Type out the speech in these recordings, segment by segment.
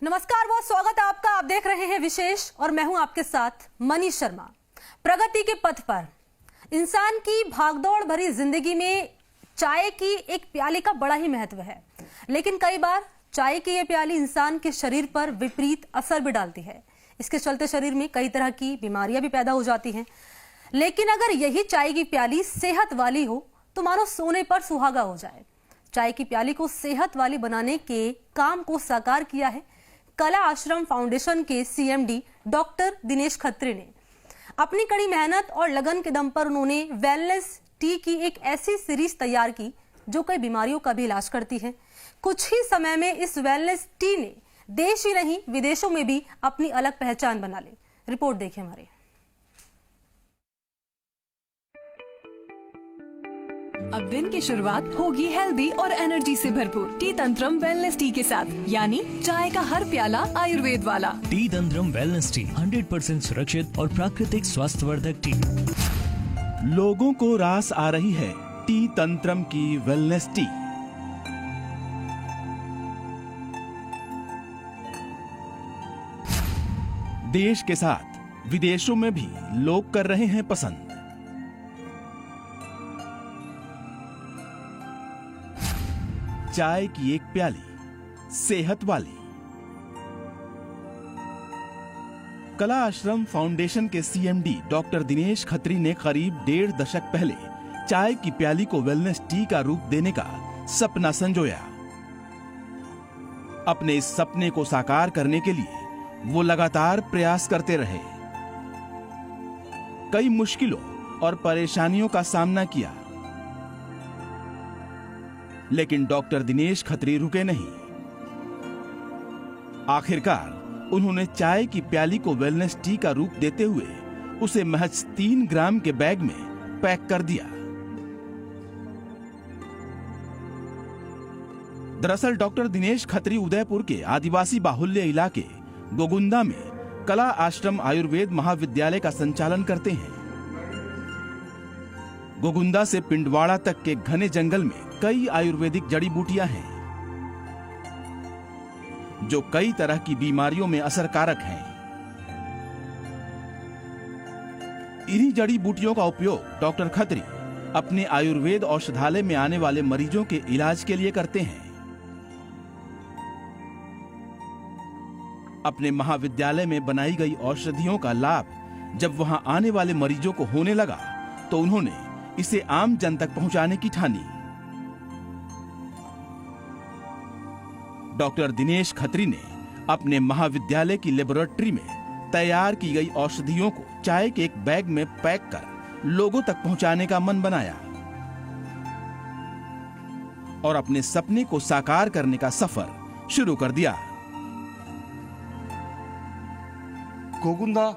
नमस्कार, बहुत स्वागत है आपका। आप देख रहे हैं विशेष और मैं हूं आपके साथ मनीष शर्मा। प्रगति के पथ पर इंसान की भागदौड़ भरी जिंदगी में चाय की एक प्याली का बड़ा ही महत्व है, लेकिन कई बार चाय की ये प्याली इंसान के शरीर पर विपरीत असर भी डालती है। इसके चलते शरीर में कई तरह की बीमारियां भी पैदा हो जाती हैं। लेकिन अगर यही चाय की प्याली सेहत वाली हो तो मानो सोने पर सुहागा हो जाए। चाय की प्याली को सेहत वाली बनाने के काम को साकार किया है कला आश्रम फाउंडेशन के सीएमडी डॉक्टर दिनेश खत्री ने। अपनी कड़ी मेहनत और लगन के दम पर उन्होंने वेलनेस टी की एक ऐसी सीरीज तैयार की जो कई बीमारियों का भी इलाज करती है। कुछ ही समय में इस वेलनेस टी ने देश ही नहीं विदेशों में भी अपनी अलग पहचान बना ली। रिपोर्ट देखिए हमारे। अब दिन की शुरुआत होगी हेल्दी और एनर्जी से भरपूर टी तंत्रम वेलनेस टी के साथ, यानी चाय का हर प्याला आयुर्वेद वाला। टी तंत्रम वेलनेस टी 100% सुरक्षित और प्राकृतिक स्वास्थ्यवर्धक टी। लोगों को रास आ रही है टी तंत्रम की वेलनेस टी। देश के साथ विदेशों में भी लोग कर रहे हैं पसंद। चाय की एक प्याली सेहत वाली। कला आश्रम फाउंडेशन के सीएमडी डॉक्टर दिनेश खत्री ने करीब 1.5 दशक पहले चाय की प्याली को वेलनेस टी का रूप देने का सपना संजोया। अपने इस सपने को साकार करने के लिए वो लगातार प्रयास करते रहे। कई मुश्किलों और परेशानियों का सामना किया, लेकिन डॉक्टर दिनेश खत्री रुके नहीं। आखिरकार उन्होंने चाय की प्याली को वेलनेस टी का रूप देते हुए उसे महज 3 ग्राम के बैग में पैक कर दिया। दरअसल डॉक्टर दिनेश खत्री उदयपुर के आदिवासी बाहुल्य इलाके गोगुंदा में कला आश्रम आयुर्वेद महाविद्यालय का संचालन करते हैं। गोगुंदा से पिंडवाड़ा तक के घने जंगल में कई आयुर्वेदिक जड़ी बूटियां हैं जो कई तरह की बीमारियों में असरकारक हैं। इन्हीं जड़ी बूटियों का उपयोग डॉक्टर खत्री अपने आयुर्वेद औषधालय में आने वाले मरीजों के इलाज के लिए करते हैं। अपने महाविद्यालय में बनाई गई औषधियों का लाभ जब वहां आने वाले मरीजों को होने लगा तो उन्होंने इसे आम जन तक पहुंचाने की ठानी। डॉक्टर दिनेश खत्री ने अपने महाविद्यालय की लेबोरेटरी में तैयार की गई औषधियों को चाय के एक बैग में पैक कर लोगों तक पहुंचाने का मन बनाया और अपने सपने को साकार करने का सफर शुरू कर दिया। गोगुंदा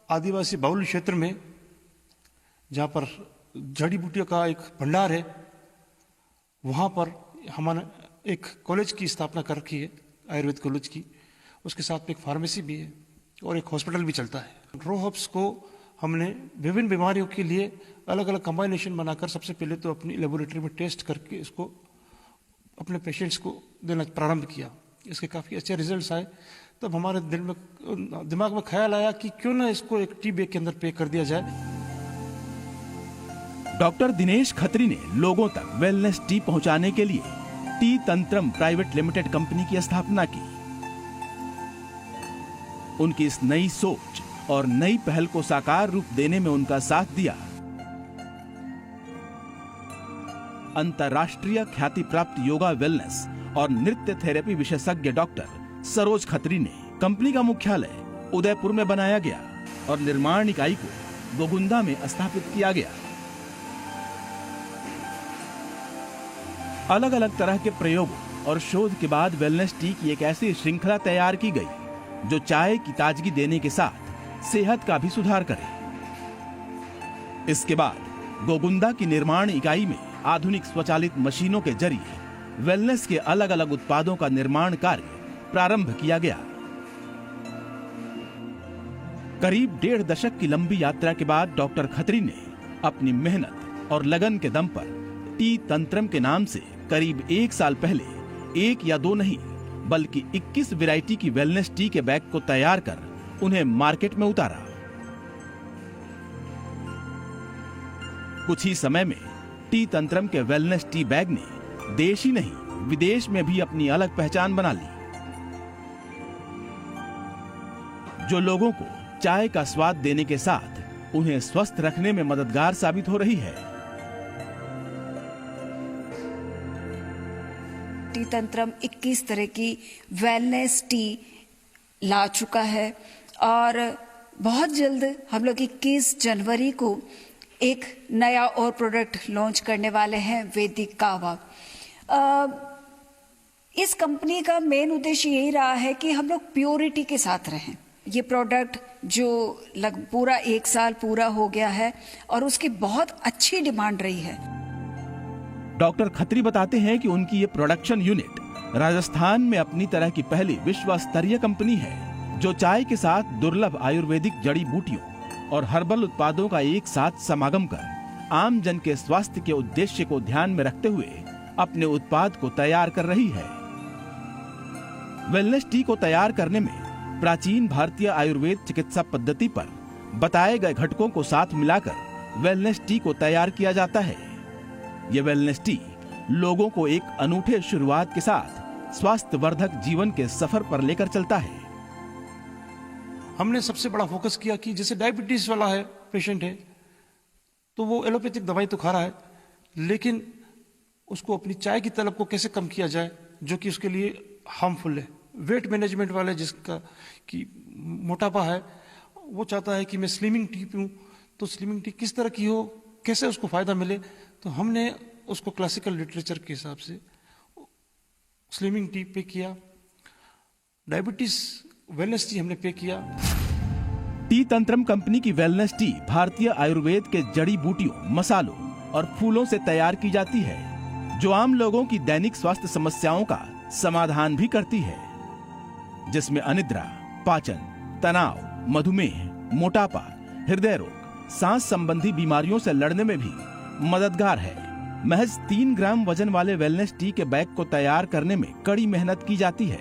आदिवासी बाहुल्य क्षेत्र में जहां पर जड़ी बूटियों का एक भंडार है, वहां पर हमारे एक कॉलेज की स्थापना कर रखी है, आयुर्वेद कॉलेज की। उसके साथ में एक फार्मेसी भी है और एक हॉस्पिटल भी चलता है। रो हर्ब्स को हमने विभिन्न बीमारियों के लिए अलग अलग कंबाइनेशन बनाकर सबसे पहले तो अपनी लेबोरेटरी में टेस्ट करके इसको अपने पेशेंट्स को देना प्रारंभ किया। इसके काफ़ी अच्छे रिजल्ट्स आए। तब हमारे दिमाग में ख्याल आया कि क्यों ना इसको एक टी बैग के अंदर पैक कर दिया जाए। डॉक्टर दिनेश खत्री ने लोगों तक वेलनेस टी पहुंचाने के लिए टी तंत्रम प्राइवेट लिमिटेड कंपनी की स्थापना की। उनकी इस नई सोच और नई पहल को साकार रूप देने में उनका साथ दिया अंतर्राष्ट्रीय ख्याति प्राप्त योगा, वेलनेस और नृत्य थेरेपी विशेषज्ञ डॉक्टर सरोज खत्री ने। कंपनी का मुख्यालय उदयपुर में बनाया गया और निर्माण इकाई को गोगुंदा में स्थापित किया गया। अलग अलग तरह के प्रयोगों और शोध के बाद वेलनेस टी की एक ऐसी श्रृंखला तैयार की गई जो चाय की ताजगी देने के साथ सेहत का भी सुधार करे। इसके बाद गोगुंदा की निर्माण इकाई में आधुनिक स्वचालित मशीनों के जरिए वेलनेस के अलग अलग उत्पादों का निर्माण कार्य प्रारंभ किया गया। करीब 1.5 दशक की लंबी यात्रा के बाद डॉक्टर खत्री ने अपनी मेहनत और लगन के दम पर टी तंत्रम के नाम से करीब 1 साल पहले 1 या 2 नहीं बल्कि 21 वैरायटी की वेलनेस टी के बैग को तैयार कर उन्हें मार्केट में उतारा। कुछ ही समय में टी तंत्रम के वेलनेस टी बैग ने देश ही नहीं विदेश में भी अपनी अलग पहचान बना ली, जो लोगों को चाय का स्वाद देने के साथ उन्हें स्वस्थ रखने में मददगार साबित हो रही है। टी तंत्रम 21 तरह की वेलनेस टी ला चुका है और बहुत जल्द हम लोग 21 जनवरी को एक नया और प्रोडक्ट लॉन्च करने वाले हैं, वैदिक कावा। इस कंपनी का मेन उद्देश्य यही रहा है कि हम लोग प्योरिटी के साथ रहें। ये प्रोडक्ट जो पूरा 1 साल पूरा हो गया है और उसकी बहुत अच्छी डिमांड रही है। डॉक्टर खत्री बताते हैं कि उनकी ये प्रोडक्शन यूनिट राजस्थान में अपनी तरह की पहली विश्व स्तरीय कंपनी है, जो चाय के साथ दुर्लभ आयुर्वेदिक जड़ी बूटियों और हर्बल उत्पादों का एक साथ समागम कर आम जन के स्वास्थ्य के उद्देश्य को ध्यान में रखते हुए अपने उत्पाद को तैयार कर रही है। वेलनेस टी को तैयार करने में प्राचीन भारतीय आयुर्वेद चिकित्सा पद्धति पर बताए गए घटकों को साथ मिलाकर वेलनेस टी को तैयार किया जाता है। ये वेलनेस टी लोगों को एक अनूठे शुरुआत के साथ स्वास्थ्यवर्धक जीवन के सफर पर लेकर चलता है। हमने सबसे बड़ा फोकस किया कि जैसे डायबिटीज वाला है पेशेंट है तो वो एलोपैथिक दवाई तो खा रहा है, लेकिन उसको अपनी चाय की तलब को कैसे कम किया जाए जो कि उसके लिए हार्मफुल है। वेट मैनेजमेंट वाले जिसका कि मोटापा है वो चाहता है कि मैं स्लिमिंग टी पीऊँ, तो स्लिमिंग टी किस तरह की हो, कैसे उसको फायदा मिले, तो हमने उसको क्लासिकल लिटरेचर के हिसाब से स्लिमिंग टी पे किया। डायबिटीज वेलनेस टी हमने पे किया। टी तंत्रम कंपनी की वेलनेस टी भारतीय आयुर्वेद के जड़ी बूटियों, मसालों और फूलों से तैयार की जाती है, जो आम लोगों की दैनिक स्वास्थ्य समस्याओं का समाधान भी करती है, जिसमें अनिद्रा, पाचन, तनाव, मधुमेह, मोटापा, हृदय रोग, सांस संबंधी बीमारियों से लड़ने में भी मददगार है। महज 3 ग्राम वजन वाले वेलनेस टी के बैग को तैयार करने में कड़ी मेहनत की जाती है।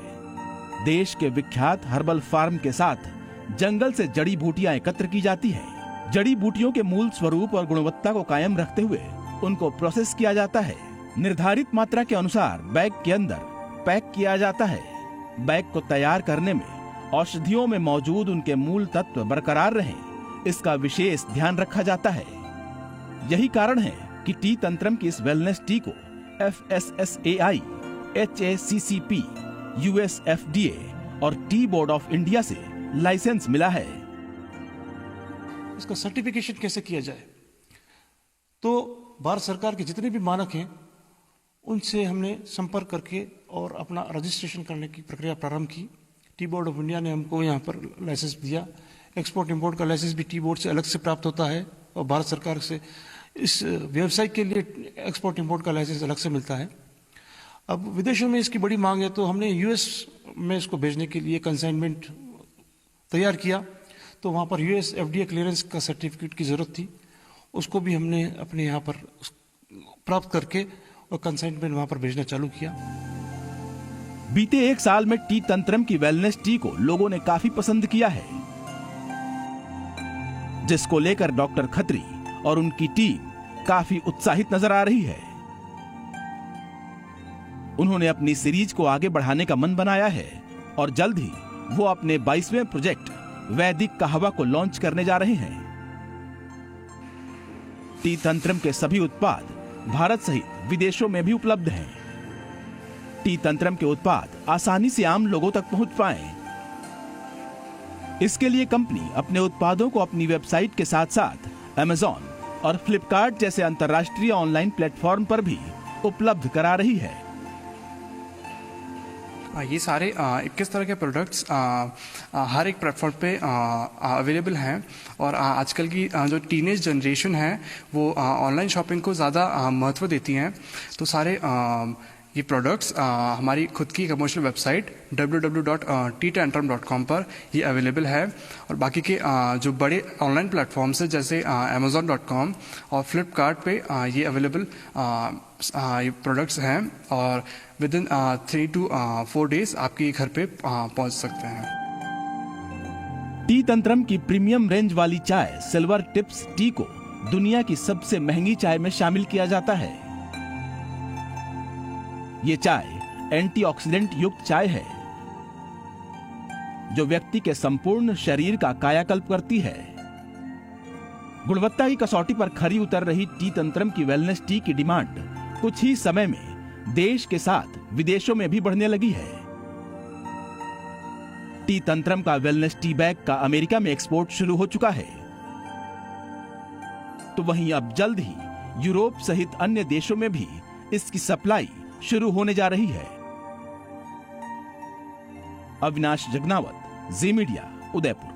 देश के विख्यात हर्बल फार्म के साथ जंगल से जड़ी बूटियां एकत्र की जाती है। जड़ी बूटियों के मूल स्वरूप और गुणवत्ता को कायम रखते हुए उनको प्रोसेस किया जाता है। निर्धारित मात्रा के अनुसार बैग के अंदर पैक किया जाता है। बैग को तैयार करने में औषधियों में मौजूद उनके मूल तत्व बरकरार रहें, इसका विशेष ध्यान रखा जाता है। यही कारण है कि टी तंत्रम की इस वेलनेस टी को FSSAI, HACCP, US FDA और टी बोर्ड ऑफ इंडिया से लाइसेंस मिला है। इसका सर्टिफिकेशन कैसे किया जाए, तो भारत सरकार के जितने भी मानक हैं उनसे हमने संपर्क करके और अपना रजिस्ट्रेशन करने की प्रक्रिया प्रारंभ की। टी बोर्ड ऑफ इंडिया ने हमको यहाँ पर लाइसेंस दिया। एक्सपोर्ट इंपोर्ट का लाइसेंस भी टी बोर्ड से अलग से प्राप्त होता है और भारत सरकार से इस व्यवसाय के लिए एक्सपोर्ट इंपोर्ट का लाइसेंस अलग से मिलता है। अब विदेशों में इसकी बड़ी मांग है तो हमने US में इसको भेजने के लिए कंसाइनमेंट तैयार किया, तो वहाँ पर US FDA क्लियरेंस का सर्टिफिकेट की जरूरत थी, उसको भी हमने अपने यहाँ पर प्राप्त करके और कंसाइनमेंट वहाँ पर भेजना चालू किया। बीते 1 साल में टी तंत्रम की वेलनेस टी को लोगों ने काफी पसंद किया है, जिसको लेकर डॉक्टर खत्री और उनकी टीम काफी उत्साहित नजर आ रही है। उन्होंने अपनी सीरीज को आगे बढ़ाने का मन बनाया है और जल्द ही वो अपने 22वें प्रोजेक्ट वैदिक कहवा को लॉन्च करने जा रहे हैं। टी तंत्रम के सभी उत्पाद भारत सहित विदेशों में भी उपलब्ध हैं। टी तंत्रम के उत्पाद आसानी से आम लोगों तक पहुंच पाएं, इसके लिए कंपनी अपने उत्पादों को अपनी वेबसाइट के साथ साथ Amazon और फ्लिपकार्ट जैसे अंतर्राष्ट्रीय ऑनलाइन प्लेटफॉर्म पर भी उपलब्ध करा रही है। ये सारे 21 तरह के प्रोडक्ट्स हर एक प्लेटफॉर्म पे अवेलेबल हैं और आजकल की जो टीनेज जनरेशन है वो ऑनलाइन शॉपिंग को ज़्यादा महत्व देती हैं, तो सारे ये प्रोडक्ट्स हमारी खुद की कमर्शियल वेबसाइट www.teatantrum.com पर ये अवेलेबल है। और बाकी के जो बड़े ऑनलाइन प्लेटफॉर्म्स हैं जैसे amazon.com और फ्लिपकार्ट पे ये अवेलेबल ये प्रोडक्ट्स हैं और विद इन 3 to 4 days आपके घर पे पहुंच सकते हैं। टी तंत्रम की प्रीमियम रेंज वाली चाय सिल्वर टिप्स टी को दुनिया की सबसे महंगी चाय में शामिल किया जाता है। ये चाय एंटीऑक्सीडेंट युक्त चाय है जो व्यक्ति के संपूर्ण शरीर का कायाकल्प करती है। गुणवत्ता की कसौटी पर खरी उतर रही टी तंत्रम की वेलनेस टी की डिमांड कुछ ही समय में देश के साथ विदेशों में भी बढ़ने लगी है। टी तंत्रम का वेलनेस टी बैग का अमेरिका में एक्सपोर्ट शुरू हो चुका है, तो वहीं अब जल्द ही यूरोप सहित अन्य देशों में भी इसकी सप्लाई शुरू होने जा रही है। अविनाश जगनावत, जी मीडिया, उदयपुर।